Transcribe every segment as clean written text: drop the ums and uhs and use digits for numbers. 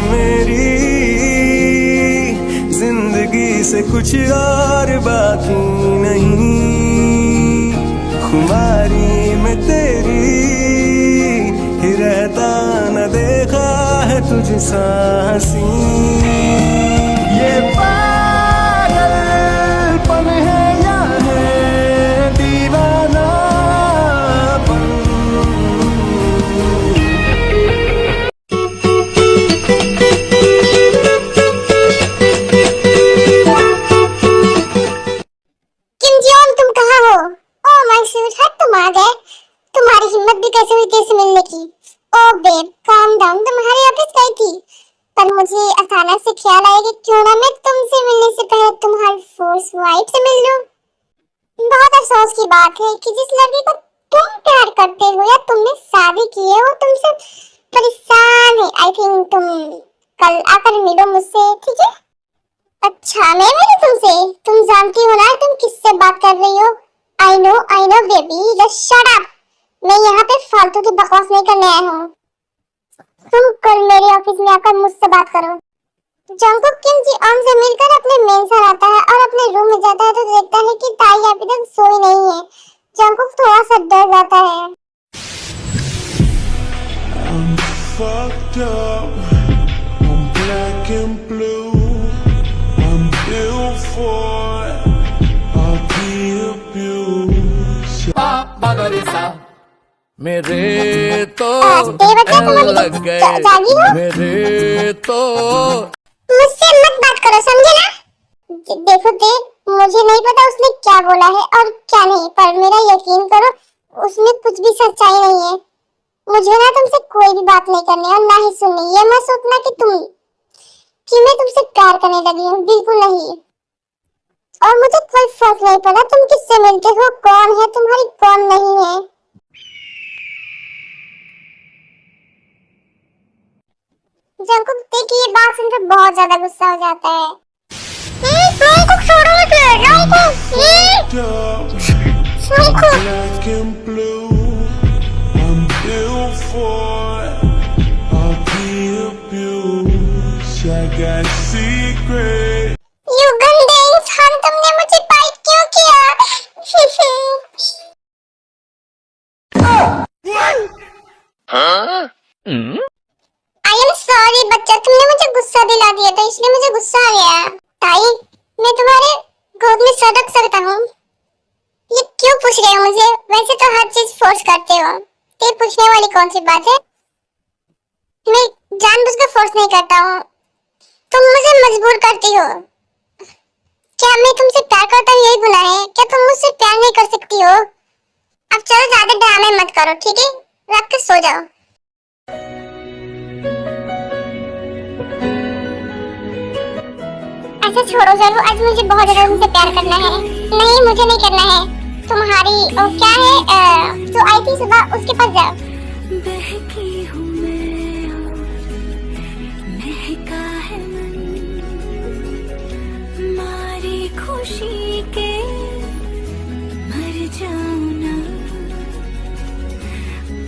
मेरी जिंदगी से कुछ और बाकी नहीं, खुमारी में तेरी ही रहता न देखा है तुझसा हंसी। ये पागलपन है या है दीवानापन। तुम कहाँ हो? ओह माय स्वीटहार्ट, तुम आ गए। तुम्हारी हिम्मत भी कैसे हुई तेरे से मिलने की? ओह बेब काम डाउन, तुम्हारे ऑफिस गई थी पर मुझे अचानक से ख्याल आया कि क्यों ना मैं तुमसे मिलने से पहले तुम्हारी फर्स्ट वाइफ से मिल लूं। बहुत अफसोस की बात है कि जिस लड़की को तुम प्यार करते हो या तुमने शादी की है वो तुमसे परेशान है। आई थिंक तुम कल आकर मिलो मुझसे, ठीक है? अच्छा मैं मिलूं तुमसे? तुम जानती हो ना तुम किससे बात कर रही हो? I know baby, just shut up. मैं यहाँ पे फालतू की बकवास नहीं करने आई हूँ। तुम कल मेरे ऑफिस में आकर मुझसे बात करो। जंगकुक किम जी ऑन से मिलकर अपने मेन से आता है और अपने रूम में जाता है तो देखता है कि ताई अभी तक सोई नहीं है। जंगकुक थोड़ा सा डर जाता है। I'm fucked up, I'm black and blue, I'm built for all the abuse. मेरे तो लग गए मेरे तो। मुझसे मत बात करो, समझे ना? देखो मुझे नहीं पता उसने क्या बोला है और क्या नहीं, पर मेरा यकीन करो उसमें कुछ भी सच्चाई नहीं है। मुझे ना तुमसे कोई भी बात नहीं करनी और ना ही सुननी। ये मत सोचना कि मैं तुमसे प्यार करने लगी हूँ, बिल्कुल नहीं। और मुझे कोई फर्क नहीं पड़ा तुम किससे मिलते हो, कौन है तुम्हारी कौन नहीं है। जंगकुक देखिए ये बात सुनकर बहुत ज्यादा गुस्सा हो जाता है। जंगकुक छोड़ो मुझे, Jungkook. Black and blue, I'm built for all the abuse. I got secrets. You गंदे इंसान, तुमने मुझे बाइट क्यों किया? I am sorry बच्चा, तुमने मुझे गुस्सा दिला दिया था इसलिए मुझे गुस्सा आ गया। ताई मैं तुम्हारे गोद में सड़क सकता हूँ? ये क्यों पूछ रहे हो मुझे? वैसे तो हर चीज फोर्स करते हो, ये पूछने वाली कौन सी बात है? मैं जानबूझकर फोर्स नहीं करता हूँ, तुम मुझे मजबूर करती हो। क्या मैं तुमसे प्यार करता हूँ यही गुनाह है? क्या तुम मुझसे प्यार नहीं कर सकती हो? अब चलो ज्यादा ड्रामे मत करो, ठीक है? रख के सो जाओ। अच्छा छोड़ो चलो, आज मुझे बहुत ज्यादा तुमसे प्यार करना है। नहीं मुझे नहीं करना है। तुम्हारी क्या है जो आई थी सुबह उसके पास जाओ। बहकी हूँ मैं और महका है मन, मारी खुशी के मर जाऊं ना,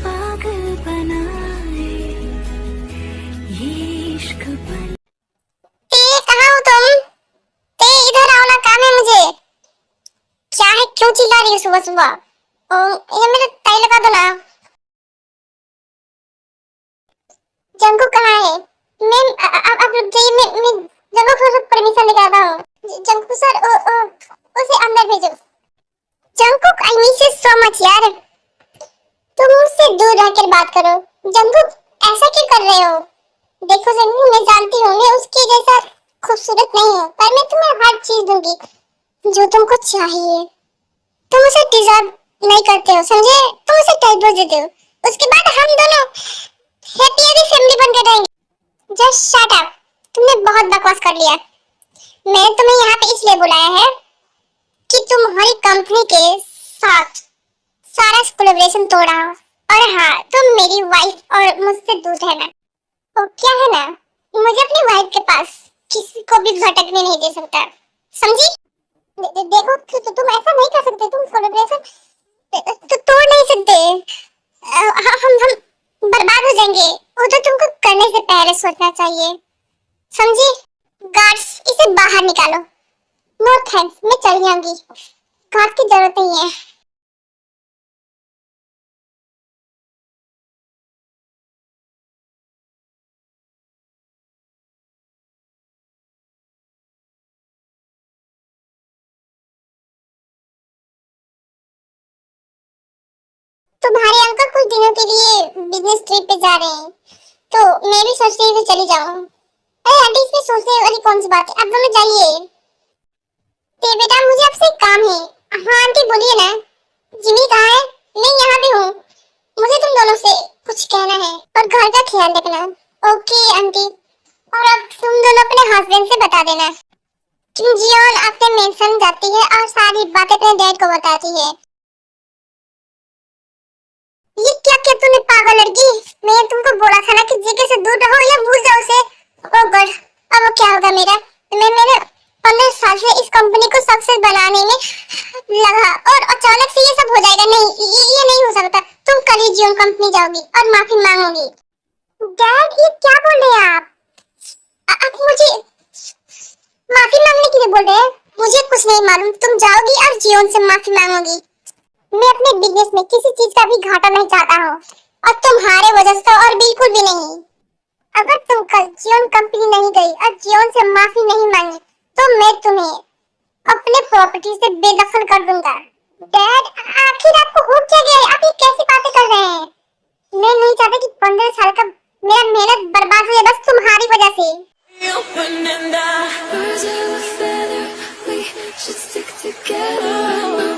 पागल बनाए ये इश्क बन। कहाँ हो तुम? इधर आओ ना, काम है मुझे। क्या है, क्यों चिल्ला रही हो सुबह सुबह? ये मेरे टाई लगा दो ना। जंगकुक कहाँ है? मैं आप रुक जाइए, मैं जंगकुक सर से परमिशन लेकर आता हूँ। जंगकुक सर उसे अंदर भेजो। Jungkook I miss you so much यार, तुम मुझसे दूर रहकर बात करो। जंगकुक ऐसा क्यों कर रहे हो? देखो जंगकुक मैं जानती हूँ मैं उसके जैसा खूबसूरत नहीं हूँ, पर मैं तुम्हें हर चीज दूंगी जो तुमको चाहिए। तुम उसे डिजर्व नहीं करते हो, समझे? तुम उसे टाइटल देते हो, उसके बाद हम दोनों हैप्पी हैप्पी फैमिली बनकर रहेंगे। जस्ट शट अप, तुमने बहुत बकवास कर लिया। मैंने तुम्हें यहाँ पे इसलिए बुलाया है कि तुम्हारी कंपनी के साथ सारा कोलैबोरेशन तोड़ा हो। और हाँ, तुम मेरी वाइफ और मुझसे दूर रहना। और क्या है ना, मुझे अपनी वाइफ के पास किसी को भी भटकने नहीं दे सकता, समझी? देखो तुम ऐसा नहीं कर सकते, तुम कोलैबोरेशन तो तोड़ नहीं सकते। हम बर्बाद हो जाएंगे वो तो तुमको करने से पहले सोचना चाहिए, समझी? गार्ड्स, इसे बाहर निकालो। नो थैंक्स, मैं चली जाऊंगी, गार्ड की जरूरत नहीं है। तुम्हारे अंकल कुछ दिनों के लिए बिजनेस ट्रिप पे जा रहे हैं, तो मैं भी सोच रही हूँ चली जाऊँ। अरे आंटी, इसमें सोचने वाली कौन सी बात है, अब दोनों जाइए। ते बेटा, मुझे आपसे एक काम है। हाँ आंटी, बोलिए ना। जिमी कहाँ है? मैं यहाँ भी हूँ, मुझे तुम दोनों से कुछ कहना है, और घर का ख्याल रखना। Okay aunty. और अब तुम दोनों अपने हस्बैंड से बता देना कि जियोन आपके मेंशन जाती है और सारी बातें अपने डैड को बताती है। ये क्या किया तूने, पागल लड़की? मैं तुमको बोला था ना कि जीके से दूर रहो या भूल जाओ उसे। ओह गॉड, अब क्या होगा मेरा? मैंने 15 साल से इस कंपनी को सक्सेस बनाने में लगा, और अचानक से ये सब हो जाएगा? नहीं, ये नहीं हो सकता। तुम कल ही जियोन कंपनी जाओगी और माफी मांगोगी। डैड, ये क्या बोल रहे हैं आप? आप मुझे माफी मांगने के लिए बोल रहे हैं? मुझे कुछ नहीं मालूम, तुम जाओगी और जियोन से माफी मांगोगी। मैं अपने बिजनेस में किसी चीज का भी घाटा नहीं चाहता हूँ, और तुम्हारे वजह से और बिल्कुल भी नहीं। अगर तुम कल जियोन कंपनी नहीं गई और जियोन से माफी नहीं मांगी, तो मैं तुम्हें अपने प्रॉपर्टी से बेदखल कर दूंगा। डैड, आखिर आपको हो क्या गया है? आप ये कैसी बातें कर रहे हैं? मैं नहीं चाहता कि 15 साल का मेरा मेहनत बर्बाद हो जाए बस तुम्हारी वजह से। Birds of a feather, we should stick together.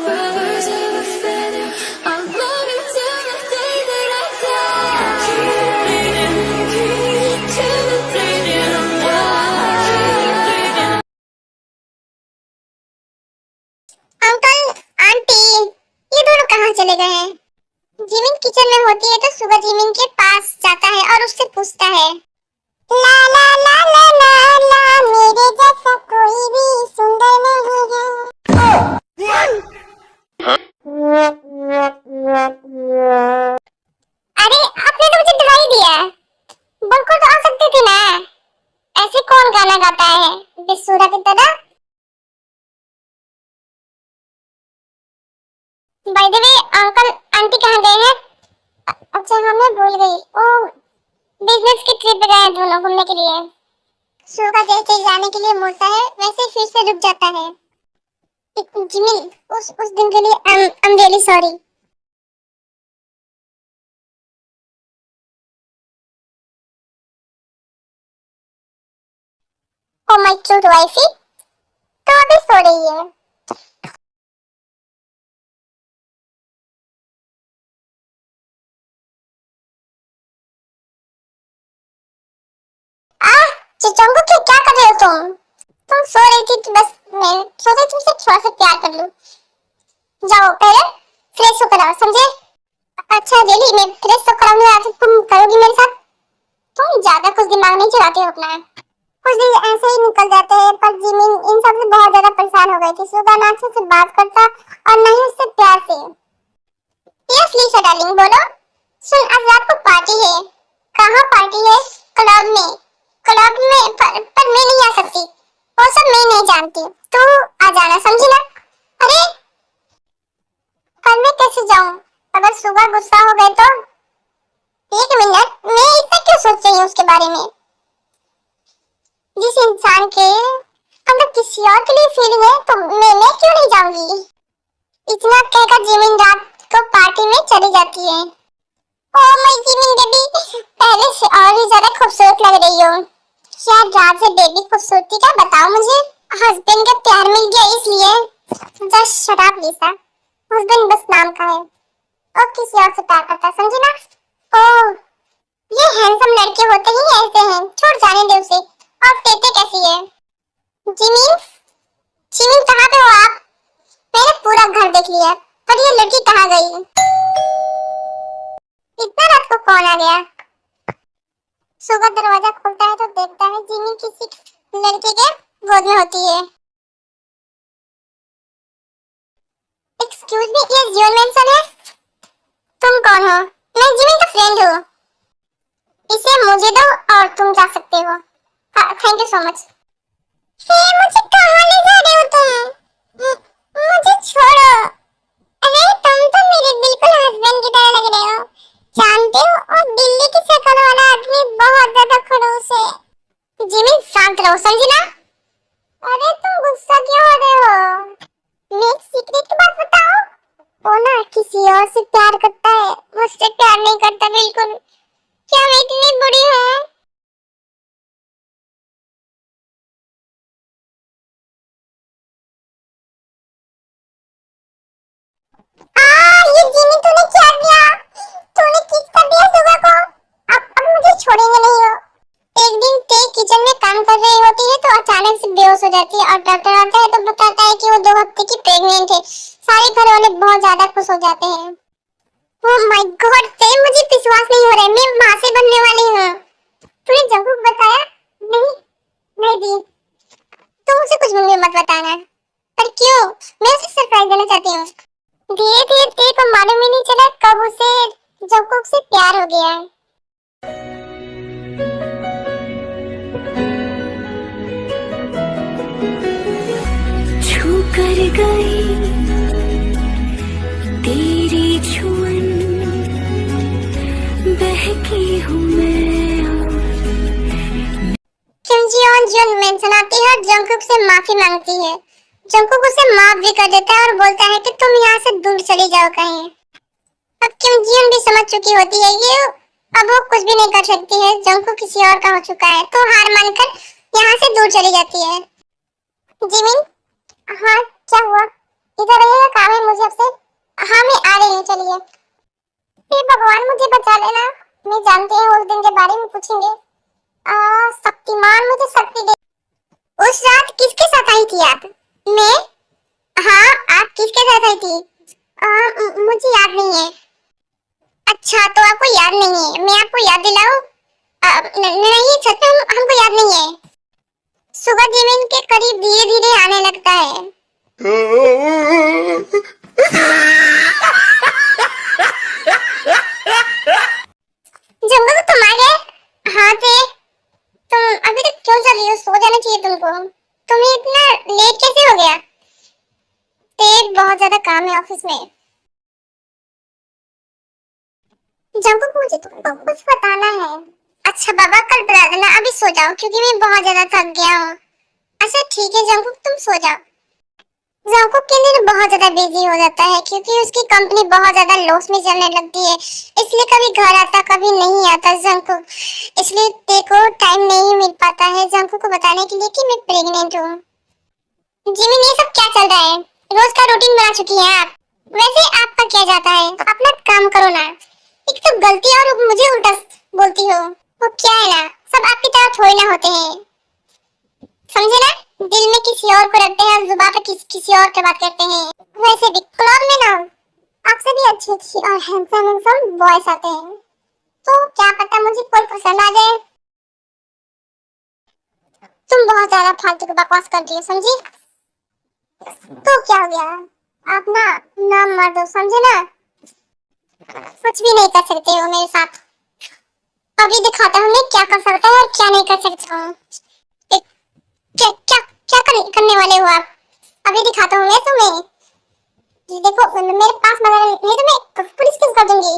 Birds of a feather, I'll love you till the day that I die. Keep bleeding till the day that I'm dying. Uncle, aunty, ये दोनों कहाँ चले गए हैं? Jimin kitchen में होती है तो सुबह जिमिन के पास जाता है और उससे पूछता है, ला ला ला ला ला ला, मेरे जैसा कोई भी सुंदर नहीं है। अरे आपने तो मुझे दिखाई दिया, बिल्कुल तो आ सकते थे ना। ऐसे कौन गाना गाता है बेसुरा की तरह? By the way, uncle aunty कहाँ गए हैं? अच्छा हाँ, मैं भूल गई। ओ, बिजनेस की ट्रिप पे गए दोनों घूमने के लिए। सुगा जैसे जाने के लिए मुड़ता है वैसे फिर से रुक जाता है। जिमिन, उस दिन के लिए I am really sorry. Oh my cute wifey, तो अभी सो रही है। चिचोंगो क्या कर रहे हो तुम? तुम सो रही थी तो बस मैं सोचा तुमसे थोड़ा सा प्यार कर लूं। जाओ पहले फ्रेश होकर आओ, समझे? अच्छा रियली, मैं फ्रेश होकर आऊंगी, आज तुम करोगी मेरे साथ? तुम ज्यादा कुछ दिमाग नहीं चलाते हो अपना। कुछ दिन ऐसे ही निकल जाते हैं, पर जिमिन इन सब से बहुत ज्यादा परेशान हो गई थी। सुगा ना अच्छे से बात करता और नहीं उससे प्यार से। यस लीशा डार्लिंग, बोलो। सुन, आज रात को पार्टी है। कहाँ पार्टी है? क्लब में। क्लब में पर मैं नहीं आ सकती, वो सब मैं नहीं जानती, तू आ जाना, समझी ना? अरे कल मैं कैसे जाऊं? अगर सुबह गुस्सा हो गए तो? एक मिनट, मैं इतना क्यों सोच रही हूँ उसके बारे में? जिस इंसान के अंदर किसी और के लिए फीलिंग है तो मैं क्यों नहीं जाऊंगी? इतना कहकर जिमिन रात को पार्टी में चली जाती है। ओह माय जिमिन बेबी, पहले से और ही ज्यादा खूबसूरत लग रही हो। शायद रात से बेबी खूबसूरती का बताओ मुझे। हस्बैंड का प्यार मिल गया इसलिए? जस्ट शट अप लीसा, हस्बैंड बस नाम का है और किसी और से प्यार करता है, समझी ना? ओह, ये हैंडसम लड़के होते ही ऐसे हैं, छोड़ जाने दे उसे। और तेते कैसी है? जिमिन, जिमिन कहाँ पे हो आप? मैंने पूरा घर देख लिया, पर ये लड़की कहाँ गई? इतना रात को कौन आ गया? सुबह दरवाजा खोलता है तो देखता है जिमिन किसी लड़के के गोद में होती है। एक्सक्यूज मी, ये जियोन मेंशन है? तुम कौन हो? मैं जिमिन का फ्रेंड हूँ। इसे मुझे दो और तुम जा सकते हो। Thank you so much. मुझे कहाँ ले जा रहे हो तुम? मुझे छोड़ो। अरे तुम तो मेरे बिल्कुल हस्बैंड की तरह लग रहे हो। जानते हो और दिल्ली की शक्ल वाला आदमी बहुत ज्यादा खड़ूस है। जिमी शांत रहो, समझी ना? अरे तुम गुस्सा क्यों हो रहे हो? मैं एक सीक्रेट बात बताऊं? वो ना किसी और से प्यार करता है, मुझसे प्यार नहीं करता बिल्कुल। क्या मैं इतनी बुरी हूँ? ये जिमी तूने क्या किया? तूने किस कर दिया सुगा को? अब मुझे छोड़ेंगे नहीं हो। एक दिन ते किचन में काम कर रही होती है तो अचानक से बेहोश हो जाती है और डॉक्टर आता है तो बताता है कि वो 2 हफ्ते की प्रेग्नेंट है। सारे घर वाले बहुत ज्यादा खुश हो जाते हैं। ओह माय गॉड, ते मुझे विश्वास नहीं हो रहा है, मैं मां से बनने वाली हूँ। तूने जंगू को बताया? नहीं दी। तुम उसे कुछ भी मत बताना। पर क्यों? मैं उसे सरप्राइज देना चाहती हूँ। धीरे धीरे ते को मालूम ही नहीं चला कब उसे जंगकुक से प्यार हो गया। छू कर गई तेरी छुअन, बहकी हूँ मैं। किम जी ऑन जुन मेंशन आती है और जंगकुक से माफी मांगती है। जंगकुक उसे माफ भी कर देता है और बोलता है कि तुम यहाँ से दूर चली जाओ कहीं। अब किम जियोन भी समझ चुकी होती है कि अब वो कुछ भी नहीं कर सकती है, जंगकुक किसी और का हो चुका है, तो हार मानकर यहाँ से दूर चली जाती है। जिमिन, हाँ क्या हुआ? इधर रहिएगा, काम है मुझे आपसे। हाँ मैं आ रही हूँ, चलिए। हे भगवान मुझे बचा लेना। मैं जानती हूँ उस दिन के बारे में पूछेंगे। शक्तिमान मुझे शक्ति दे। उस रात किसके साथ आई थी आप? मैं? हाँ आप किसके साथ आई थी? मुझे याद नहीं है। अच्छा तो आपको याद नहीं है, मैं आपको याद दिलाऊं? नहीं सच में हमको याद नहीं है। सुगा जिमिन के करीब धीरे धीरे आने लगता है। जंगल तुम आ गए? हाँ थे। तुम अभी तक क्यों चल रही हो? सो जाना चाहिए तुमको। तुम्हें इतना लेट कैसे हो गया? बहुत ज्यादा काम है ऑफिस में। जंगकुक मुझे तुमको कुछ बताना है। अच्छा बाबा कल बता देना, अभी सो जाओ क्योंकि मैं बहुत ज्यादा थक गया हूँ। अच्छा ठीक है जंगकुक तुम सो जाओ। जंगकुक के दिन बहुत ज्यादा बिजी हो जाता है क्योंकि उसकी कंपनी बहुत ज्यादा लॉस में चलने लगती है, इसलिए कभी घर आता कभी नहीं आता जंगकुक, इसलिए तेको टाइम नहीं मिल पाता है जंगकुक को बताने के लिए कि मैं प्रेग्नेंट हूँ। जिमिन ये सब क्या चल रहा है? रोज का रूटीन बना चुकी हैं आप। वैसे आपका क्या जाता है, अपना काम करो ना। एक तो गलती और मुझे उल्टा बोलती हो। वो क्या है ना, सब आपकी तरह थोड़ी ना होते हैं, समझे ना? दिल में किसी और को रखते हैं, जुबान पे किसी और की बात करते हैं। वैसे भी क्लब में ना आपसे भी अच्छी और हैंडसम बॉयज आते हैं, तो क्या पता मुझे कोई पसंद आ जाए। तुम बहुत ज्यादा फालतू की बकवास कर रही हो, समझी? तो क्या हो गया, आप ना नाम मार दो, समझे ना? कुछ भी नहीं कर सकते हो मेरे साथ। अभी दिखाता हूँ मैं क्या कर सकता हूँ और क्या नहीं कर सकता हूँ। क्या करने वाले हो आप? अभी दिखाता हूँ मैं तुम्हें। ये देखो मेरे पास नहीं तो मैं पुलिस केस कर दूंगी।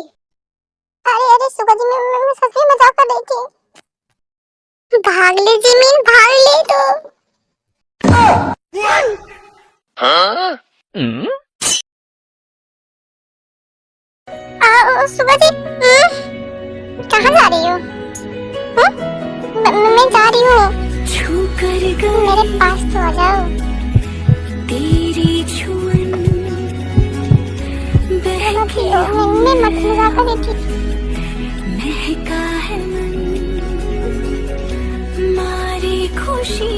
अरे सुगा जी मैं सच में मजाक कर रही थी। भाग ले जिमिन, भाग ले तो। सुगा जी कहाँ जा रही हो? मैं जा रही हूँ। मेरे पास तो आ जाओ। तेरी छुअन मैं मत मजाक कर रही थी। महका है मन, मारी खुशी